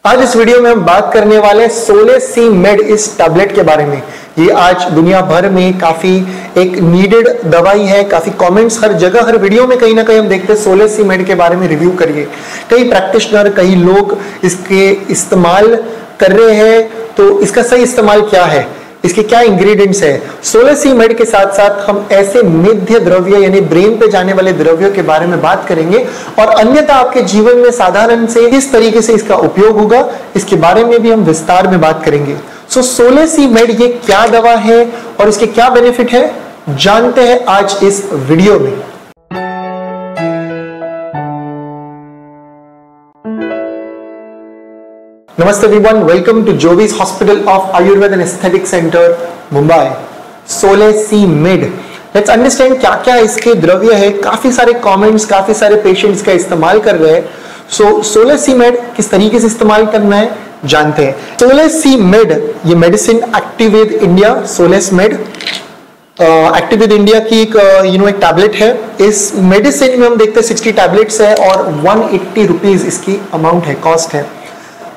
आज इस वीडियो में हम बात करने वाले हैं सोलेसी मेड इस टैबलेट के बारे में। ये आज दुनिया भर में काफी एक नीडेड दवाई है। काफी कमेंट्स हर जगह हर वीडियो में कहीं ना कहीं हम देखते हैं सोलेसी मेड के बारे में रिव्यू करिए। कई प्रैक्टिशनर कई लोग इसके इस्तेमाल कर रहे हैं, तो इसका सही इस्तेमाल क्या है, इसके क्या इंग्रेडिएंट्स है। सोलेसी मेड के साथ साथ हम ऐसे मेध्य द्रव्य यानी ब्रेन पे जाने वाले द्रव्यों के बारे में बात करेंगे और अन्यथा आपके जीवन में साधारण से किस तरीके से इसका उपयोग होगा, इसके बारे में भी हम विस्तार में बात करेंगे। सो सोलेसी मेड ये क्या दवा है और इसके क्या बेनिफिट है, जानते हैं आज इस वीडियो में। Namaste everyone, welcome to Jovi's Hospital of Ayurveda and Aesthetic Center, Mumbai. Solesi Med. Let's understand क्या क्या इसके द्रव्य है। काफी सारे कमेंट्स, काफी सारे पेशेंट्स का इस्तेमाल कर रहे हैं। सोलेसी मेड किस तरीके से इस्तेमाल करना है जानते हैं। सोलेसी मेड ये मेडिसिन एक्टिविद इंडिया सोलेस मेड एक्टिविद इंडिया की एक टैबलेट है। इस मेडिसिन में हम देखते हैं 60 टैबलेट्स है और 180 रुपीज इसकी अमाउंट है, कॉस्ट है।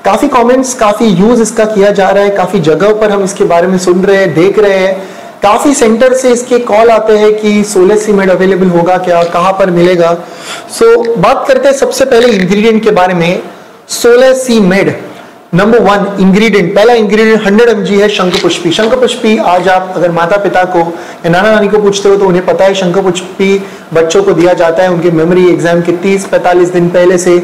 काफी कमेंट्स, काफी यूज इसका किया जा रहा है, काफी जगह पर हम इसके बारे में सुन रहे हैं, देख रहे हैं। काफी सेंटर से इसके कॉल आते हैं कि सोलेसी मेड अवेलेबल होगा क्या, कहां पर मिलेगा। बात करते हैं सबसे पहले इंग्रेडिएंट के बारे में। सोलेसी मेड नंबर 1 इंग्रेडिएंट, पहला इंग्रेडिएंट 100 mg है शंखपुष्पी। शंखपुष्पी आज आप अगर माता पिता को या नाना नानी को पूछते हो तो उन्हें पता है शंखपुष्पी बच्चों को दिया जाता है उनके मेमोरी एग्जाम के 30-45 दिन पहले से।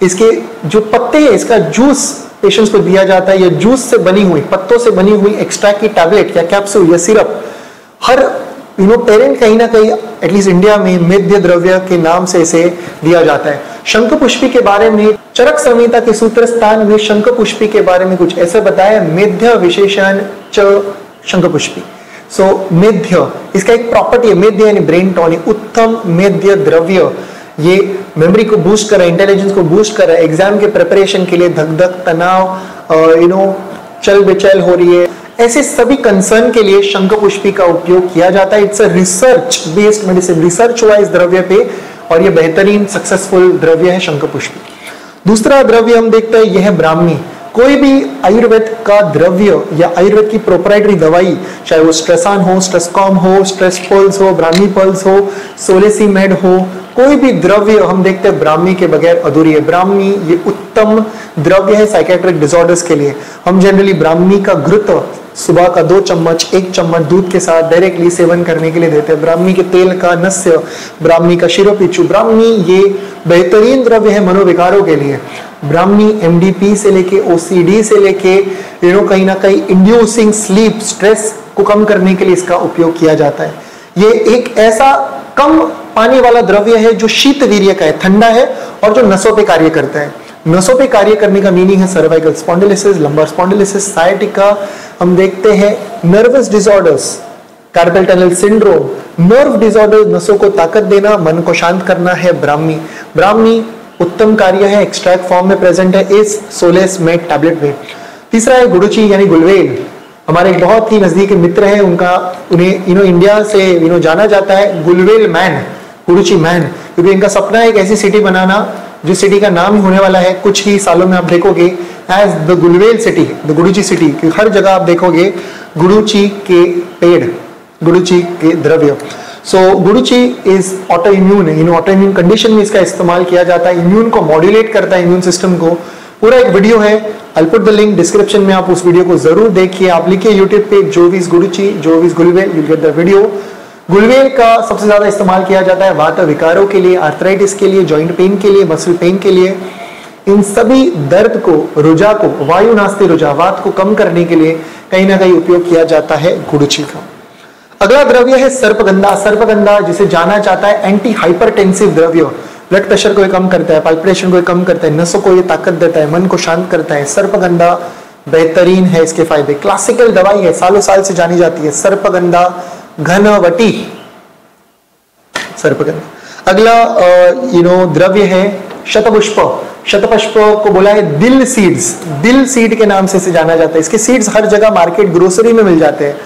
इसके जो पत्ते हैं इसका जूस पेशेंट्स को दिया जाता है। या जूस से बनी हुई, पत्तों से बनी हुई एक्सट्रैक्ट की टैबलेट या कैप्सूल या सिरप हर पेरेंट कहीं ना कहीं एटलीस्ट इंडिया में मेध्य द्रव्य के नाम से इसे दिया जाता है। शंखपुष्पी के बारे में चरक संहिता के सूत्र स्थान में शंखपुष्पी के बारे में कुछ ऐसे बताया, मेध्य विशेषण च शंखपुष्पी। मेध्य इसका एक प्रॉपर्टी है, मेध्य यानी ब्रेन टॉनिक, उत्तम मेध्य द्रव्य। ये मेमोरी को बूस्ट कर रहा है, इंटेलिजेंस को बूस्ट कर रहा है, एग्जाम के प्रिपरेशन के लिए धक धक तनाव चल बेचैल हो रही है, ऐसे सभी कंसर्न के लिए शंखपुष्पी का उपयोग किया जाता है। It's a research based medicine, research हुआ इस द्रव्य पे और ये बेहतरीन सक्सेसफुल द्रव्य है शंखपुष्पी। दूसरा द्रव्य हम देखते हैं यह है ब्राह्मी। कोई भी आयुर्वेद का द्रव्य या आयुर्वेद की प्रोप्राइटरी दवाई, चाहे वो स्ट्रेसान हो, स्ट्रेसकॉम हो, स्ट्रेस पल्स हो, ब्राह्मी पल्स हो, सोलेसी मेड हो, कोई भी द्रव्य हम देखते हैं ब्राह्मी के बगैर अधूरी है। ब्राह्मी ये उत्तम द्रव्य है साइकेट्रिक डिसऑर्डर्स के लिए। हम जनरली ब्राह्मी का घृत सुबह का 2 चम्मच 1 चम्मच दूध के साथ डायरेक्टली सेवन करने के लिए देते हैं। ब्राह्मी के तेल का नस्य, ब्राह्मी का शिरोपीचू, ब्राह्मी ये बेहतरीन द्रव्य है मनोविकारों के लिए। ब्राह्मी एमडीपी से लेके ओसीडी से लेके कहीं ना कहीं इंड्यूसिंग स्लीप, स्ट्रेस को कम करने के लिए इसका उपयोग किया जाता है। ये एक ऐसा कम पानी वाला द्रव्य है जो शीत वीर्य का है, ठंडा है और जो नसों पे कार्य करता है। नसों पे कार्य करने का मीनिंग है cervical spondylosis, lumbar spondylosis, sciatica. हम देखते हैं nervous disorders, carpal tunnel syndrome, nerve disorder, नसों को ताकत देना, मन को शांत करना है ब्राह्मी। ब्राह्मी उत्तम कार्य है, एक्सट्रैक्ट फॉर्म में प्रेजेंट है इस सोलेस मेड टैबलेट में। तीसरा है गुड़ुची यानी गुलवेल। हमारे एक बहुत ही नजदीकी मित्र है, उन्हें इंडिया से जाना जाता है गुलवेल मैन, गुड़ुची मैन, क्योंकि इनका सपना है एक ऐसी सिटी बनाना जिस सिटी का नाम ही होने वाला है कुछ ही सालों में, आप देखोगे as the Gulvel city, the guduchi city. क्योंकि हर जगह आप देखोगे गुड़ुची के पेड़, गुड़ुची के द्रव्य। Guduchi is autoimmune, autoimmune condition में इसका इस्तेमाल किया जाता है, इम्यून को मॉड्यूलेट करता है, इम्यून सिस्टम को। पूरा एक वीडियो है, I put the link description में, आप उस वीडियो को जरूर देखिए। आप लिखिए यूट्यूब पे जोविस गुड़ुची, जोविस गुलवेल, यू गेट द वीडियो। गुलवेल का सबसे ज्यादा इस्तेमाल किया जाता है वात विकारों के लिए, आर्थराइटिस के लिए, जॉइंट पेन के लिए, मसल पेन के लिए। इन सभी दर्द को, रुझा को, वायु नास्ति रुझा, वात को कम करने के लिए कहीं ना कहीं उपयोग किया जाता है गुड़ुची का। अगला द्रव्य है सर्पगंधा। सर्पगंधा जिसे जाना जाता है एंटी हाइपरटेंसिव द्रव्य, ब्लड प्रेशर को कम करता है, पाल्पिटेशन को कम करता है, नसों को ये ताकत देता है, मन को शांत करता है। सर्पगंधा बेहतरीन है, इसके फायदे। क्लासिकल दवाई है, सालों साल से जानी जाती है सर्पगंधा, घनवटी सर्पगंधा। अगला द्रव्य है शतपुष्प। शतपुष्प को बोला है दिल सीड्स, दिल सीड के नाम से इसे जाना जाता है। इसके सीड्स हर जगह मार्केट ग्रोसरी में मिल जाते हैं।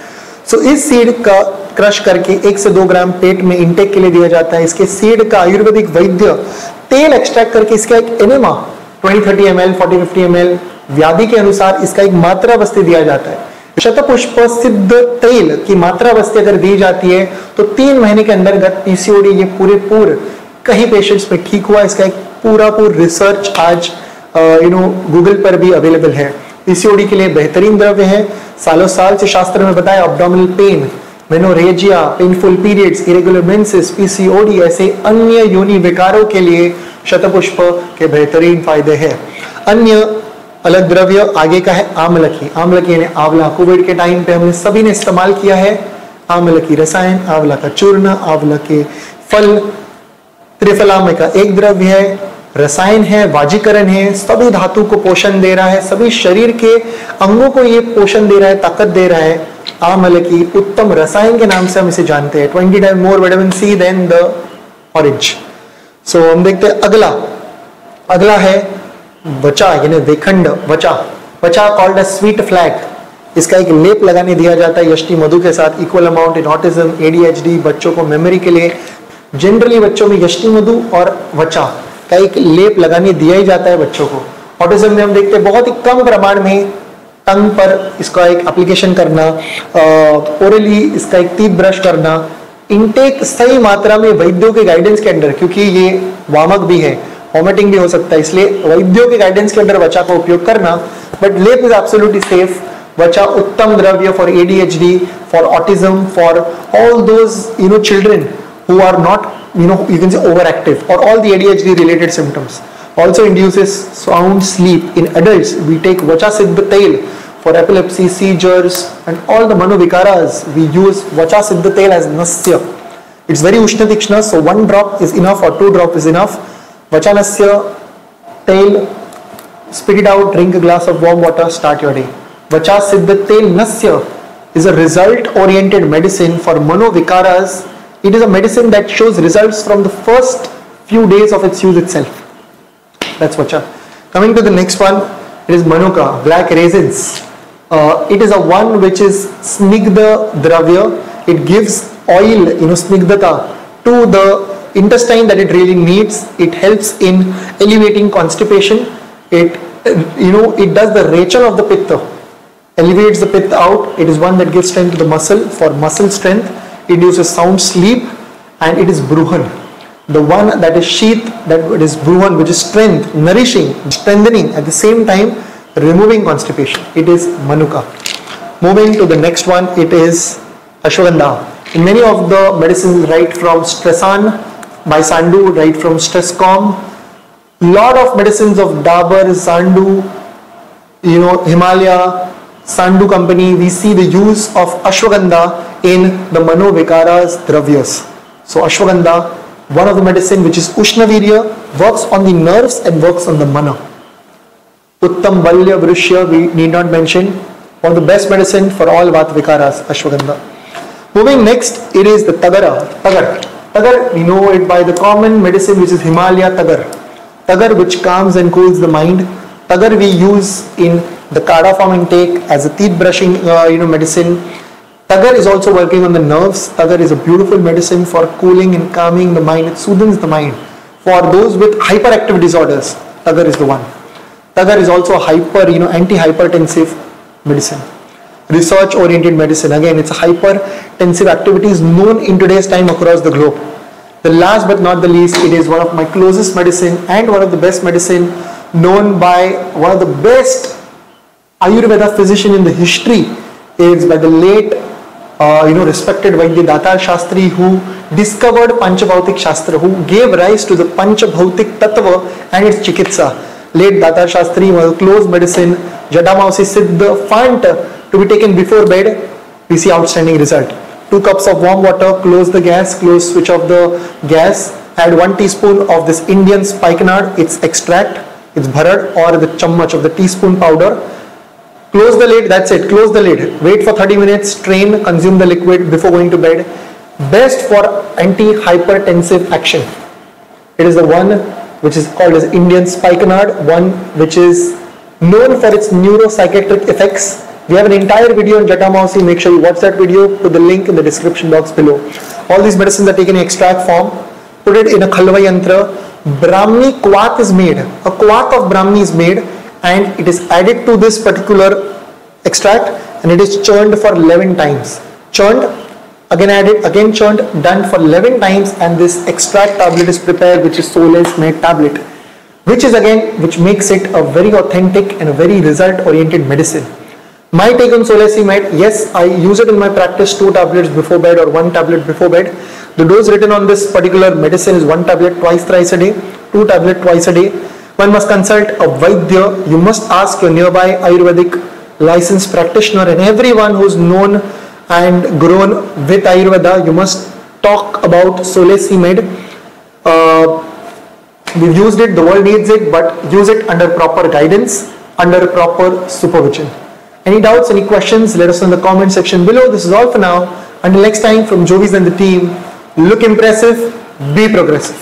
इस सीड का क्रश करके 1 से 2 ग्राम पेट में इंटेक के लिए दिया जाता है। इसके सीड का आयुर्वेदिक वैद्य तेल एक्सट्रैक्ट करके इसका एक एनेमा 20-30 ml, 40-50 ml व्याधि के अनुसार इसका एक मात्रा बस्ती दिया जाता है। शतपुष्प सिद्ध तेल की मात्रा बस्ती अगर दी जाती है तो 3 महीने के अंतर्गत पीसीओडी ये पूरे कई पेशेंट्स में ठीक हुआ। इसका एक पूरा रिसर्च आज गूगल पर भी अवेलेबल है। पीसीओडी के लिए बेहतरीन द्रव्य है। सालों साल से शास्त्र में बताया abdominal pain, menorrhagia, painful periods, irregular menses, PCOD ऐसे अन्य योनि विकारों के लिए शतपुष्प के बेहतरीन फायदे हैं। अन्य अलग द्रव्य आगे का है आमलकी। आमलकी यानी आंवला, कोविड के टाइम पे हमने सभी ने इस्तेमाल किया है आंवला की रसायन, आंवला का चूर्ण, आंवला के फल। त्रिफलामे का एक द्रव्य है, रसायन है, वाजीकरण है, सभी धातु को पोषण दे रहा है, सभी शरीर के अंगों को ये पोषण दे रहा है, ताकत दे रहा है। आमलकी उत्तम रसायन के नाम से हम इसे जानते हैं। 20 time more vitamin C than the orange. So हम देखते हैं अगला है वचा यानी वेखंड। वचा कॉल्ड अ स्वीट फ्लैग। इसका एक लेप लगाने दिया जाता है यष्टि मधु के साथ, equal amount in autism, ADHD, बच्चों को मेमोरी के लिए। जनरली बच्चों में यष्टि मधु और वचा का एक लेप लगाने दिया ही जाता है बच्चों को। ऑटिज्म में हम देखते हैं बहुत ही कम प्रमाण में टंग पर इसका एक एप्लीकेशन करना, ओरली इसका एक टीथ ब्रश करना, इनटेक सही मात्रा में वैद्यों के गाइडेंस के अंडर, क्योंकि ये वामक भी है, वॉमिटिंग भी हो सकता है, इसलिए वैद्यों के गाइडेंस के अंदर वचा का उपयोग करना। बट लेप इज एब्सोल्युटली सेफ। वचा उत्तम द्रव्य for ADHD, for autism, for all those children who are not you can say overactive, or all the ADHD related symptoms. Also induces sound sleep in adults. We take vacha siddha tail for epilepsy, seizures and all the manovikaras. We use vacha siddha tail as nasya. It's very ushna tikshna, so 1 drop is enough or 2 drop is enough. Vacha nasya tail, spit it out, drink a glass of warm water, start your day. Vacha siddha tail nasya is a result oriented medicine for manovikaras. It is a medicine that shows results from the first few days of its use itself. That's vacha. Coming to the next one, it is manuka, black raisins. It is a one which is snigdha dravya. It gives oil, snigdhata to the intestine that it really needs. It helps in alleviating constipation. It does the rachal of the pitta, elevates the pitta out. It is one that gives strength to the muscle for muscle strength. It induces sound sleep, and it is bruhan, the one that is sheath, that is bruhan, which is strength, nourishing, strengthening, at the same time removing constipation. It is manuka. Moving to the next one, it is ashwagandha. In many of the medicines, right from Stressan by Sandu, right from Stresscom, lot of medicines of Dabur, Sandu, Himalaya, Sandu company, we see the use of ashwagandha in the manovikaras dravyas. So ashwagandha, one of the medicine which is ushnavirya, works on the nerves and works on the mana. Uttam balya vrishya, we need not mention, one of the best medicine for all vata vikaras, ashwagandha. Moving next, it is the tagar, we know it by the common medicine which is Himalaya tagar which calms and cools the mind. Tagar we use in the kada form intake as a teeth brushing medicine. Tagar is also working on the nerves. Tagar is a beautiful medicine for cooling and calming the mind. It soothes the mind. For those with hyperactive disorders, Tagar is the one. Tagar is also a anti-hypertensive medicine. Research oriented medicine. Again, it's a hypertensive activities known in today's time across the globe. The last but not the least, it is one of my closest medicine and one of the best medicine known by one of the best Ayurveda physician in the history. Is by the late respected Vaidya Datar Shastri, who discovered Panchabhautik Shastra, who gave rise to the Panchabhautik Tattva and its Chikitsa. Late Datar Shastri was a close medicine, Jadamausi Siddha Fant to be taken before bed. We see outstanding result. 2 cups of warm water, close the gas, switch off the gas, add 1 teaspoon of this Indian spikenard, its extract, its bharad, or the chammach of the teaspoon powder. Close the lid, that's it, close the lid. Wait for 30 minutes, strain, consume the liquid before going to bed. Best for anti-hypertensive action. It is the one which is called as Indian spikenard, one which is known for its neuropsychiatric effects. We have an entire video on Jatamausi. Make sure you watch that video. Put the link in the description box below. All these medicines are taken in extract form. Put it in a khalva yantra. Brahmi kwat is made. A kwat of Brahmi is made, and it is added to this particular extract and it is churned for 11 times. Churned, again added, again churned, done for 11 times, and this extract tablet is prepared, which is Sole's Med tablet, which makes it a very authentic and a very result oriented medicine. My take on Sole's Med, yes, I use it in my practice 2 tablets before bed or 1 tablet before bed. The dose written on this particular medicine is 1 tablet twice thrice a day, 2 tablet twice a day. One must consult a Vaidya. You must ask your nearby Ayurvedic licensed practitioner, and everyone who's known and grown with Ayurveda. You must talk about Sole's Med. We've used it, the world needs it, but use it under proper guidance, under proper supervision. Any doubts, any questions, let us know in the comment section below. This is all for now. Until next time, from Jovis and the team, look impressive, be progressive.